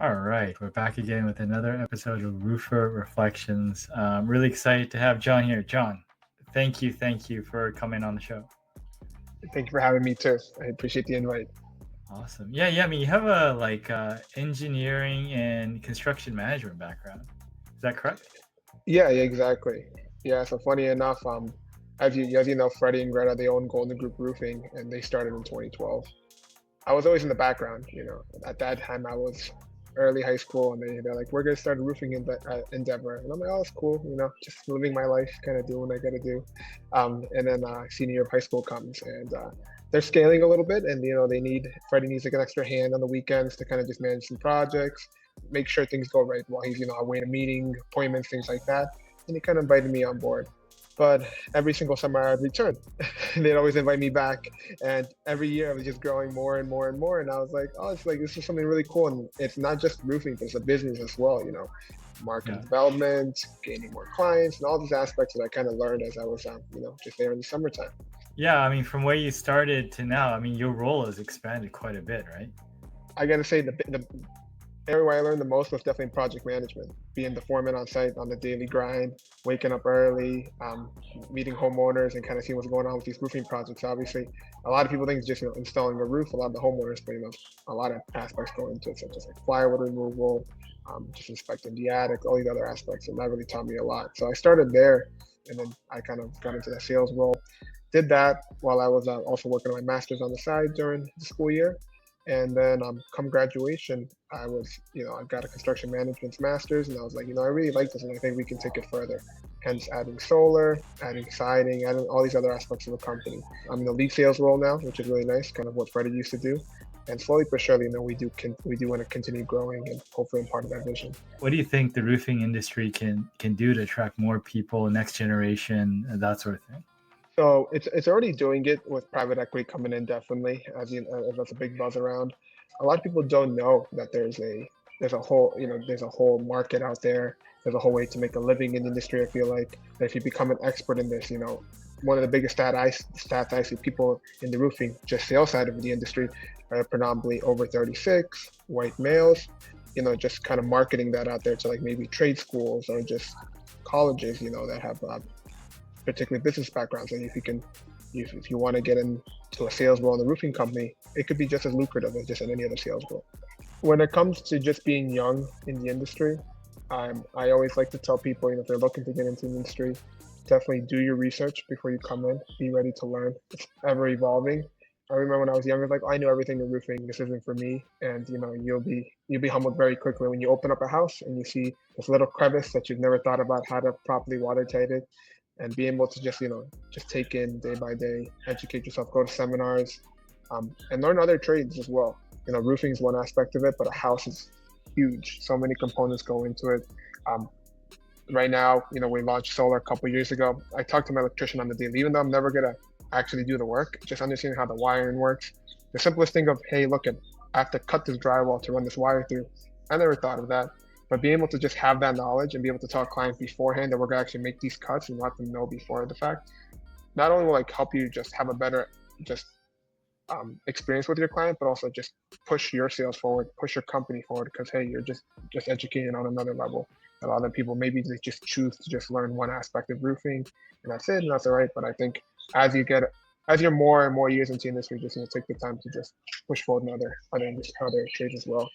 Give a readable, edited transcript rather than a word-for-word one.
All right, we're back again with another episode of Roofer Reflections. I'm really excited to have John here. John, thank you for coming on the show. Thank you for having me too. I appreciate the invite. Awesome. Yeah. I mean, you have a engineering and construction management background. Is that correct? Yeah, exactly. Yeah, so funny enough, as you know, Freddie and Greta, they own Golden Group Roofing, and they started in 2012. I was always in the background, you know. At that time, I was early high school, and they're like, "We're gonna start a roofing endeavor," and I'm like, "Oh, it's cool, you know, just living my life, kind of doing what I gotta do." And then senior year of high school comes, and they're scaling a little bit, and you know, Freddie needs like an extra hand on the weekends to kind of just manage some projects, make sure things go right while he's away in a meeting, appointments, things like that. And he kind of invited me on board. But every single summer I'd return. They'd always invite me back. And every year I was just growing more and more and more. And I was like, oh, it's like this is something really cool. And it's not just roofing, but it's a business as well, market Yeah. development, gaining more clients, and all these aspects that I kind of learned as I was, just there in the summertime. Yeah, I mean, from where you started to now, I mean, your role has expanded quite a bit, right? I got to say, the area where I learned the most was definitely project management, being the foreman on site on the daily grind, waking up early, meeting homeowners and kind of seeing what's going on with these roofing projects. Obviously, a lot of people think it's just installing a roof. A lot of the homeowners, but a lot of aspects go into it, such as like plywood removal, just inspecting the attic, all these other aspects, and that really taught me a lot. So I started there, and then I kind of got into the sales role. Did that while I was also working on my master's on the side during the school year. And then come graduation, I got a construction management master's, and I was like, I really like this, and I think we can take it further. Hence, adding solar, adding siding, adding all these other aspects of the company. I'm in the lead sales role now, which is really nice, kind of what Freddie used to do. And slowly but surely, we do want to continue growing, and hopefully, I'm part of that vision. What do you think the roofing industry can do to attract more people, next generation, and that sort of thing? So it's already doing it with private equity coming in, definitely, as that's a big buzz around. A lot of people don't know that there's a whole market out there. There's a whole way to make a living in the industry. I feel like that if you become an expert in this, one of the biggest stats I see, people in the roofing, just sales side of the industry, are predominantly over 36, white males. Just kind of marketing that out there to like maybe trade schools or just colleges, that have particularly business backgrounds. And if you want to get into a sales role in the roofing company, it could be just as lucrative as just in any other sales role. When it comes to just being young in the industry, I always like to tell people, if they're looking to get into the industry, definitely do your research before you come in. Be ready to learn. It's ever evolving. I remember when I was younger, like, oh, I knew everything in roofing. This isn't for me. And you'll be humbled very quickly when you open up a house and you see this little crevice that you've never thought about how to properly watertight it, and be able to just take in day by day, educate yourself, go to seminars, and learn other trades as well. Roofing is one aspect of it, but a house is huge. So many components go into it. Um, right now, we launched solar a couple years ago. I talked to my electrician on the deal, even though I'm never gonna actually do the work, just understanding how the wiring works. The simplest thing of, hey, look, I have to cut this drywall to run this wire through. I never thought of that. But being able to just have that knowledge and be able to tell clients beforehand that we're gonna actually make these cuts and let them know before the fact, not only will like help you just have a better just experience with your client, but also just push your sales forward, push your company forward, because hey, you're just educating on another level. A lot of people, maybe they just choose to just learn one aspect of roofing, and that's it, and that's all right. But I think as you get as you're more and more years into the industry, just take the time to just push forward in other trades as well.